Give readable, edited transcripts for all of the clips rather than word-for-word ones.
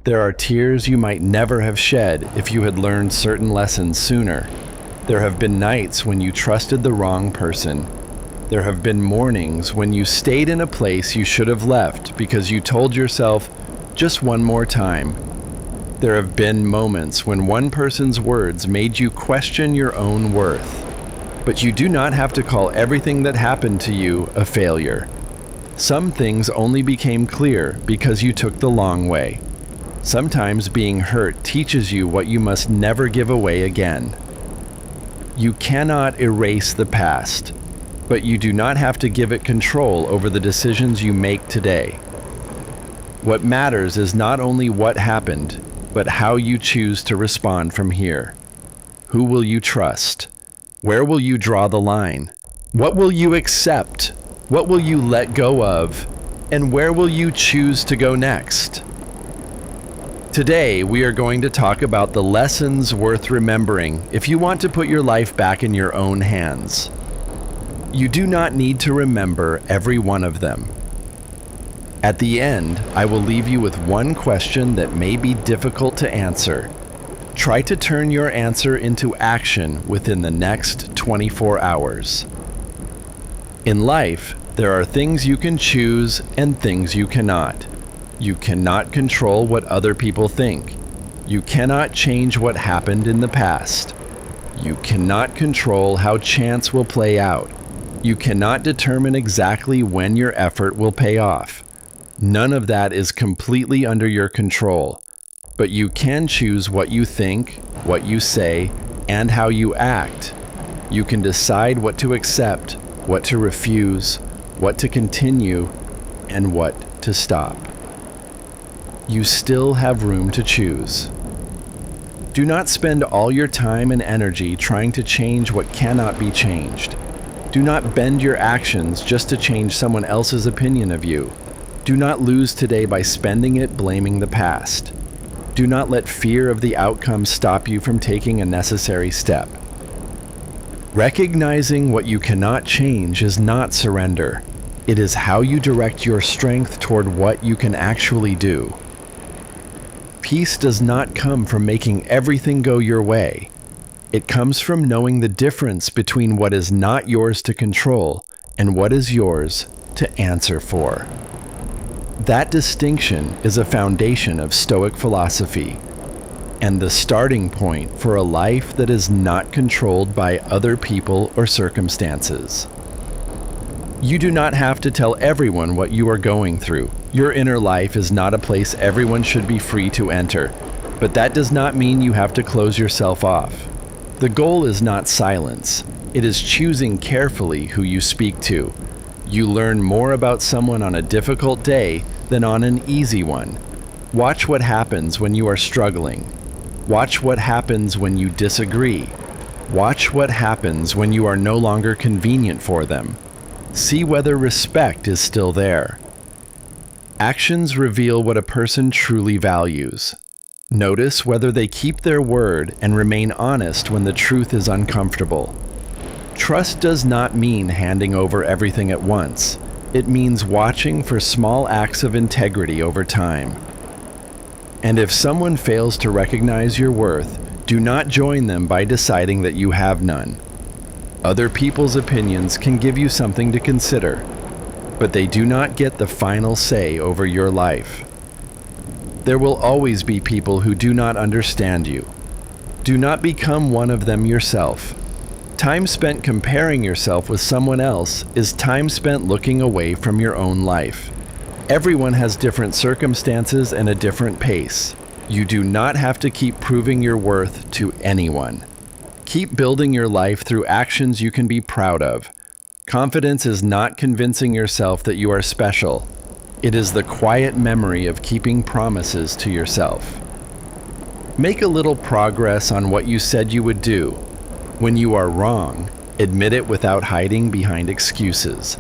There are tears you might never have shed if you had learned certain lessons sooner. There have been nights when you trusted the wrong person. There have been mornings when you stayed in a place you should have left because you told yourself, just one more time. There have been moments when one person's words made you question your own worth. But you do not have to call everything that happened to you a failure. Some things only became clear because you took the long way. Sometimes being hurt teaches you what you must never give away again. You cannot erase the past, but you do not have to give it control over the decisions you make today. What matters is not only what happened, but how you choose to respond from here. Who will you trust? Where will you draw the line? What will you accept? What will you let go of? And where will you choose to go next? Today, we are going to talk about the lessons worth remembering if you want to put your life back in your own hands. You do not need to remember every one of them. At the end, I will leave you with one question that may be difficult to answer. Try to turn your answer into action within the next 24 hours. In life, there are things you can choose and things you cannot. You cannot control what other people think. You cannot change what happened in the past. You cannot control how chance will play out. You cannot determine exactly when your effort will pay off. None of that is completely under your control, but you can choose what you think, what you say, and how you act. You can decide what to accept, what to refuse, what to continue, and what to stop. You still have room to choose. Do not spend all your time and energy trying to change what cannot be changed. Do not bend your actions just to change someone else's opinion of you. Do not lose today by spending it blaming the past. Do not let fear of the outcome stop you from taking a necessary step. Recognizing what you cannot change is not surrender. It is how you direct your strength toward what you can actually do. Peace does not come from making everything go your way. It comes from knowing the difference between what is not yours to control and what is yours to answer for. That distinction is a foundation of Stoic philosophy and the starting point for a life that is not controlled by other people or circumstances. You do not have to tell everyone what you are going through. Your inner life is not a place everyone should be free to enter, but that does not mean you have to close yourself off. The goal is not silence. It is choosing carefully who you speak to. You learn more about someone on a difficult day than on an easy one. Watch what happens when you are struggling. Watch what happens when you disagree. Watch what happens when you are no longer convenient for them. See whether respect is still there. Actions reveal what a person truly values. Notice whether they keep their word and remain honest when the truth is uncomfortable. Trust does not mean handing over everything at once. It means watching for small acts of integrity over time. And if someone fails to recognize your worth, do not join them by deciding that you have none. Other people's opinions can give you something to consider, but they do not get the final say over your life. There will always be people who do not understand you. Do not become one of them yourself. Time spent comparing yourself with someone else is time spent looking away from your own life. Everyone has different circumstances and a different pace. You do not have to keep proving your worth to anyone. Keep building your life through actions you can be proud of. Confidence is not convincing yourself that you are special. It is the quiet memory of keeping promises to yourself. Make a little progress on what you said you would do. When you are wrong, admit it without hiding behind excuses.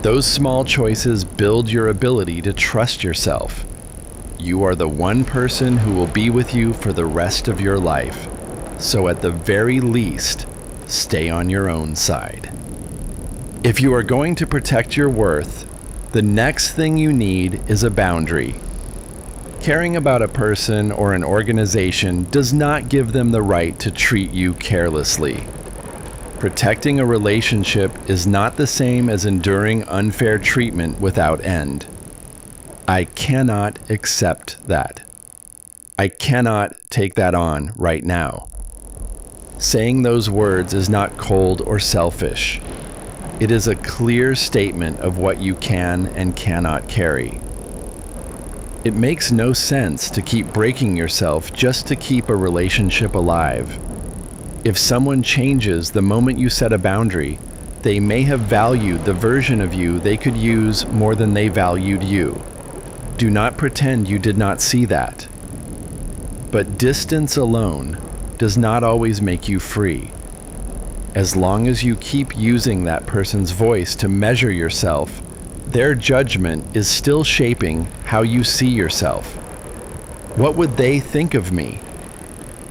Those small choices build your ability to trust yourself. You are the one person who will be with you for the rest of your life. So at the very least, stay on your own side. If you are going to protect your worth, the next thing you need is a boundary. Caring about a person or an organization does not give them the right to treat you carelessly. Protecting a relationship is not the same as enduring unfair treatment without end. I cannot accept that. I cannot take that on right now. Saying those words is not cold or selfish. It is a clear statement of what you can and cannot carry. It makes no sense to keep breaking yourself just to keep a relationship alive. If someone changes the moment you set a boundary, they may have valued the version of you they could use more than they valued you. Do not pretend you did not see that. But distance alone does not always make you free. As long as you keep using that person's voice to measure yourself, their judgment is still shaping how you see yourself. What would they think of me?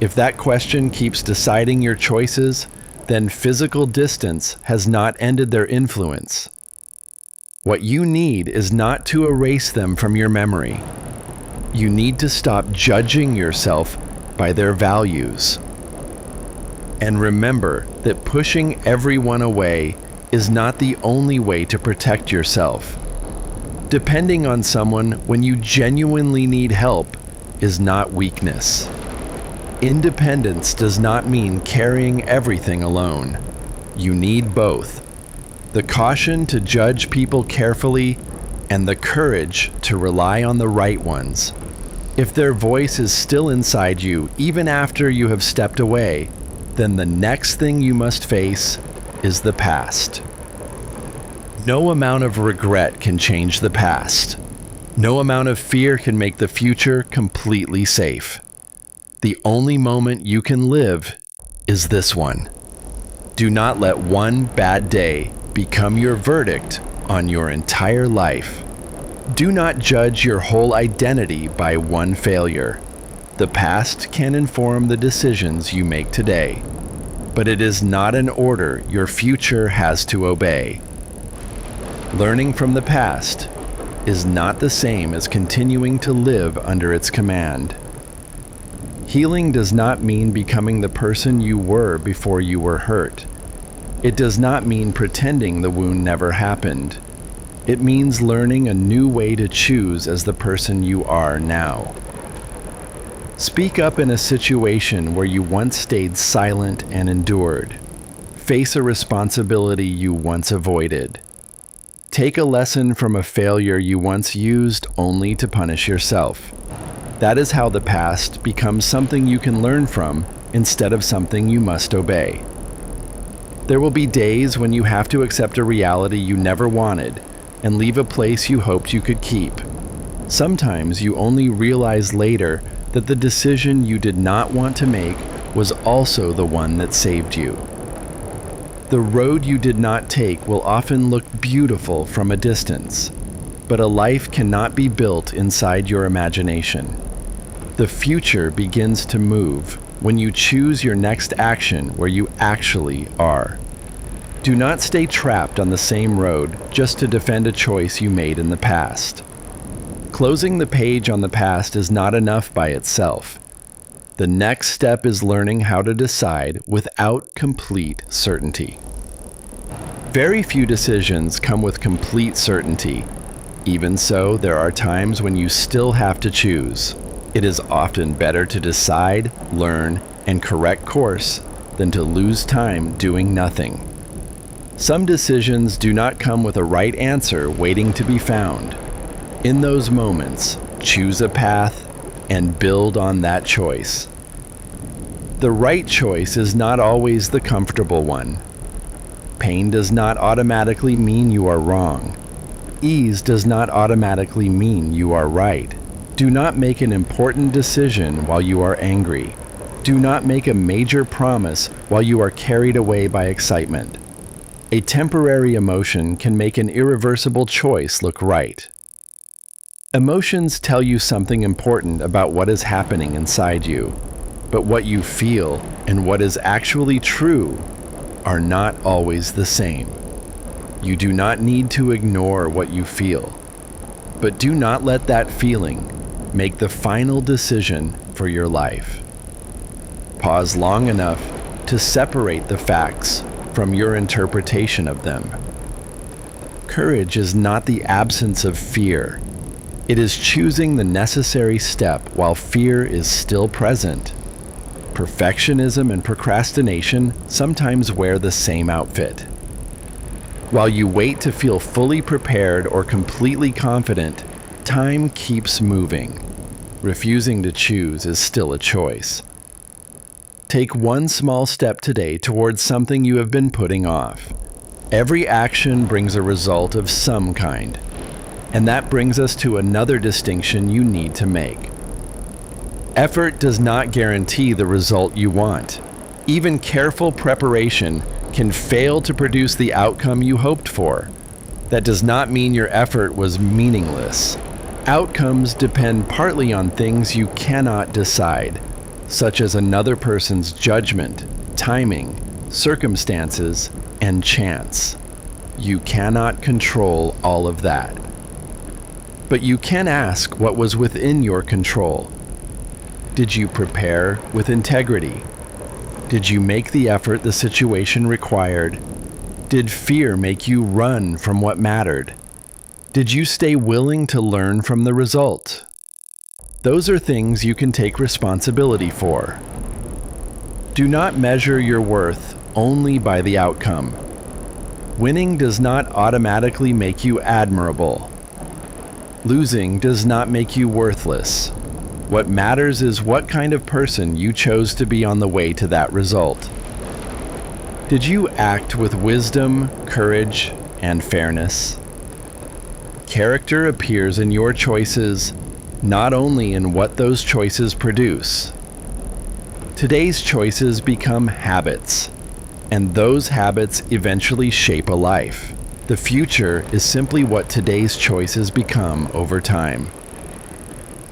If that question keeps deciding your choices, then physical distance has not ended their influence. What you need is not to erase them from your memory. You need to stop judging yourself by their values. And remember that pushing everyone away is not the only way to protect yourself. Depending on someone when you genuinely need help is not weakness. Independence does not mean carrying everything alone. You need both. The caution to judge people carefully and the courage to rely on the right ones. If their voice is still inside you even after you have stepped away, then the next thing you must face is the past. No amount of regret can change the past. No amount of fear can make the future completely safe. The only moment you can live is this one. Do not let one bad day become your verdict on your entire life. Do not judge your whole identity by one failure. The past can inform the decisions you make today, but it is not an order your future has to obey. Learning from the past is not the same as continuing to live under its command. Healing does not mean becoming the person you were before you were hurt. It does not mean pretending the wound never happened. It means learning a new way to choose as the person you are now. Speak up in a situation where you once stayed silent and endured. Face a responsibility you once avoided. Take a lesson from a failure you once used only to punish yourself. That is how the past becomes something you can learn from instead of something you must obey. There will be days when you have to accept a reality you never wanted and leave a place you hoped you could keep. Sometimes you only realize later that the decision you did not want to make was also the one that saved you. The road you did not take will often look beautiful from a distance, but a life cannot be built inside your imagination. The future begins to move when you choose your next action where you actually are. Do not stay trapped on the same road just to defend a choice you made in the past. Closing the page on the past is not enough by itself. The next step is learning how to decide without complete certainty. Very few decisions come with complete certainty. Even so, there are times when you still have to choose. It is often better to decide, learn, and correct course than to lose time doing nothing. Some decisions do not come with a right answer waiting to be found. In those moments, choose a path and build on that choice. The right choice is not always the comfortable one. Pain does not automatically mean you are wrong. Ease does not automatically mean you are right. Do not make an important decision while you are angry. Do not make a major promise while you are carried away by excitement. A temporary emotion can make an irreversible choice look right. Emotions tell you something important about what is happening inside you, but what you feel and what is actually true are not always the same. You do not need to ignore what you feel, but do not let that feeling make the final decision for your life. Pause long enough to separate the facts from your interpretation of them. Courage is not the absence of fear. It is choosing the necessary step while fear is still present. Perfectionism and procrastination sometimes wear the same outfit. While you wait to feel fully prepared or completely confident, time keeps moving. Refusing to choose is still a choice. Take one small step today towards something you have been putting off. Every action brings a result of some kind. And that brings us to another distinction you need to make. Effort does not guarantee the result you want. Even careful preparation can fail to produce the outcome you hoped for. That does not mean your effort was meaningless. Outcomes depend partly on things you cannot decide, such as another person's judgment, timing, circumstances, and chance. You cannot control all of that. But you can ask what was within your control. Did you prepare with integrity? Did you make the effort the situation required? Did fear make you run from what mattered? Did you stay willing to learn from the result? Those are things you can take responsibility for. Do not measure your worth only by the outcome. Winning does not automatically make you admirable. Losing does not make you worthless. What matters is what kind of person you chose to be on the way to that result. Did you act with wisdom, courage, and fairness? Character appears in your choices, not only in what those choices produce. Today's choices become habits, and those habits eventually shape a life. The future is simply what today's choices become over time.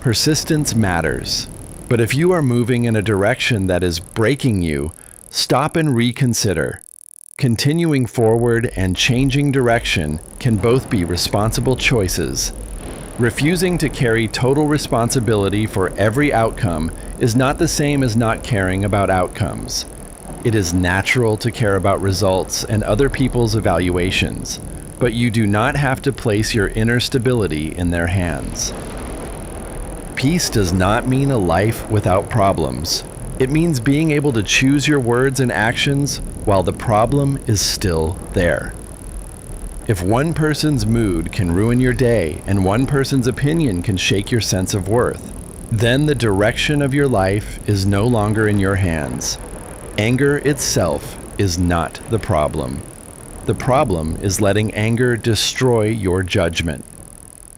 Persistence matters, but if you are moving in a direction that is breaking you, stop and reconsider. Continuing forward and changing direction can both be responsible choices. Refusing to carry total responsibility for every outcome is not the same as not caring about outcomes. It is natural to care about results and other people's evaluations, but you do not have to place your inner stability in their hands. Peace does not mean a life without problems. It means being able to choose your words and actions while the problem is still there. If one person's mood can ruin your day and one person's opinion can shake your sense of worth, then the direction of your life is no longer in your hands. Anger itself is not the problem. The problem is letting anger destroy your judgment.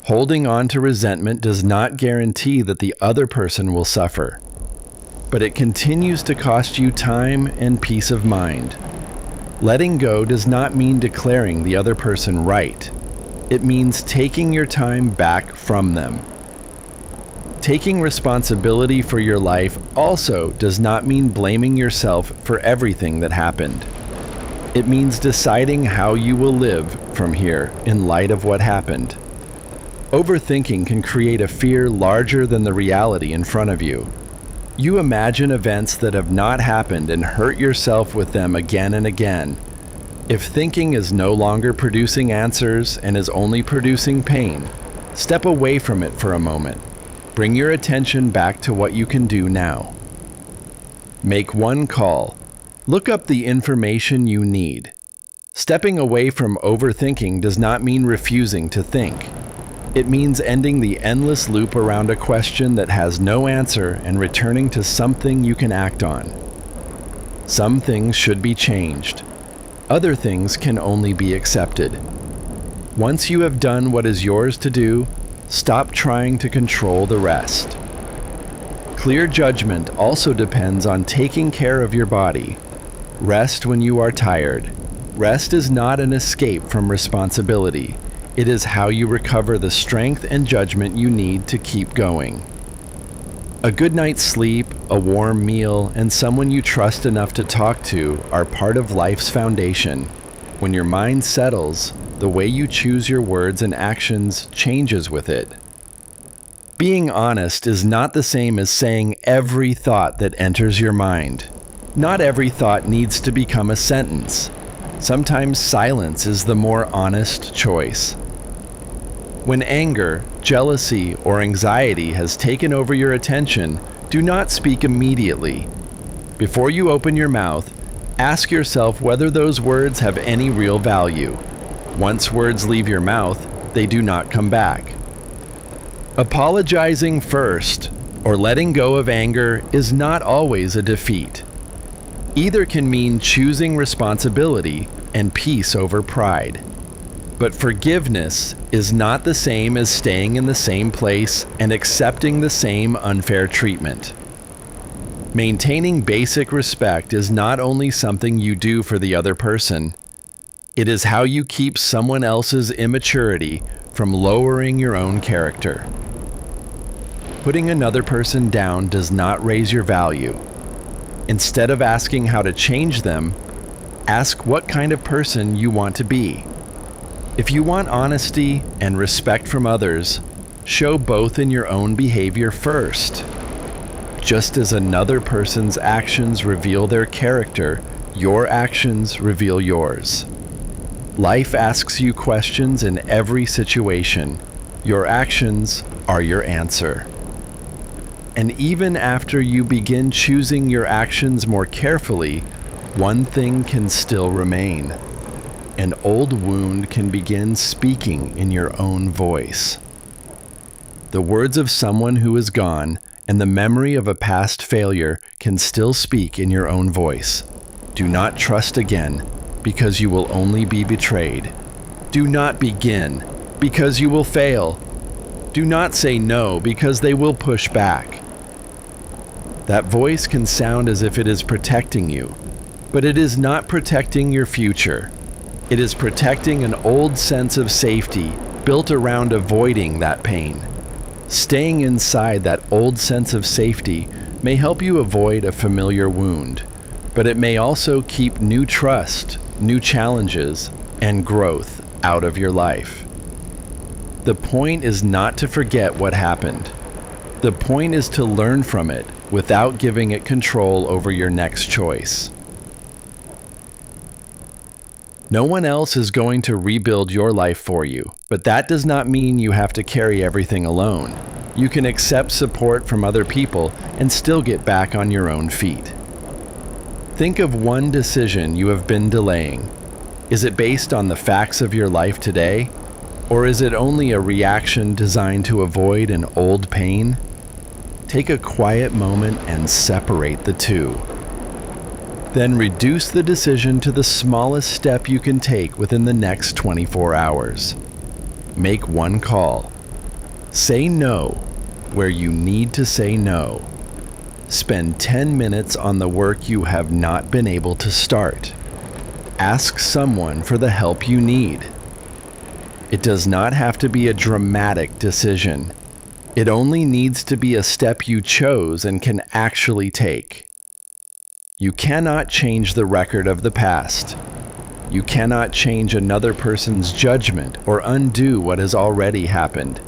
Holding on to resentment does not guarantee that the other person will suffer, but it continues to cost you time and peace of mind. Letting go does not mean declaring the other person right. It means taking your time back from them. Taking responsibility for your life also does not mean blaming yourself for everything that happened. It means deciding how you will live from here in light of what happened. Overthinking can create a fear larger than the reality in front of you. You imagine events that have not happened and hurt yourself with them again and again. If thinking is no longer producing answers and is only producing pain, step away from it for a moment. Bring your attention back to what you can do now. Make one call. Look up the information you need. Stepping away from overthinking does not mean refusing to think. It means ending the endless loop around a question that has no answer and returning to something you can act on. Some things should be changed. Other things can only be accepted. Once you have done what is yours to do, stop trying to control the rest. Clear judgment also depends on taking care of your body. Rest when you are tired. Rest is not an escape from responsibility. It is how you recover the strength and judgment you need to keep going. A good night's sleep, a warm meal, and someone you trust enough to talk to are part of life's foundation. When your mind settles, the way you choose your words and actions changes with it. Being honest is not the same as saying every thought that enters your mind. Not every thought needs to become a sentence. Sometimes silence is the more honest choice. When anger, jealousy, or anxiety has taken over your attention, do not speak immediately. Before you open your mouth, ask yourself whether those words have any real value. Once words leave your mouth, they do not come back. Apologizing first or letting go of anger is not always a defeat. Either can mean choosing responsibility and peace over pride. But forgiveness is not the same as staying in the same place and accepting the same unfair treatment. Maintaining basic respect is not only something you do for the other person, it is how you keep someone else's immaturity from lowering your own character. Putting another person down does not raise your value. Instead of asking how to change them, ask what kind of person you want to be. If you want honesty and respect from others, show both in your own behavior first. Just as another person's actions reveal their character, your actions reveal yours. Life asks you questions in every situation. Your actions are your answer. And even after you begin choosing your actions more carefully, one thing can still remain. An old wound can begin speaking in your own voice. The words of someone who is gone and the memory of a past failure can still speak in your own voice. Do not trust again, because you will only be betrayed. Do not begin, because you will fail. Do not say no, because they will push back. That voice can sound as if it is protecting you, but it is not protecting your future. It is protecting an old sense of safety built around avoiding that pain. Staying inside that old sense of safety may help you avoid a familiar wound, but it may also keep new trust, new challenges, and growth out of your life. The point is not to forget what happened. The point is to learn from it without giving it control over your next choice. No one else is going to rebuild your life for you, but that does not mean you have to carry everything alone. You can accept support from other people and still get back on your own feet. Think of one decision you have been delaying. Is it based on the facts of your life today? Or is it only a reaction designed to avoid an old pain? Take a quiet moment and separate the two. Then reduce the decision to the smallest step you can take within the next 24 hours. Make one call. Say no where you need to say no. Spend 10 minutes on the work you have not been able to start. Ask someone for the help you need. It does not have to be a dramatic decision. It only needs to be a step you chose and can actually take. You cannot change the record of the past. You cannot change another person's judgment or undo what has already happened,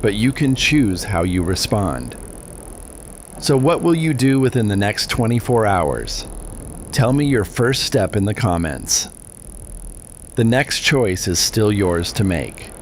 but you can choose how you respond. So what will you do within the next 24 hours? Tell me your first step in the comments. The next choice is still yours to make.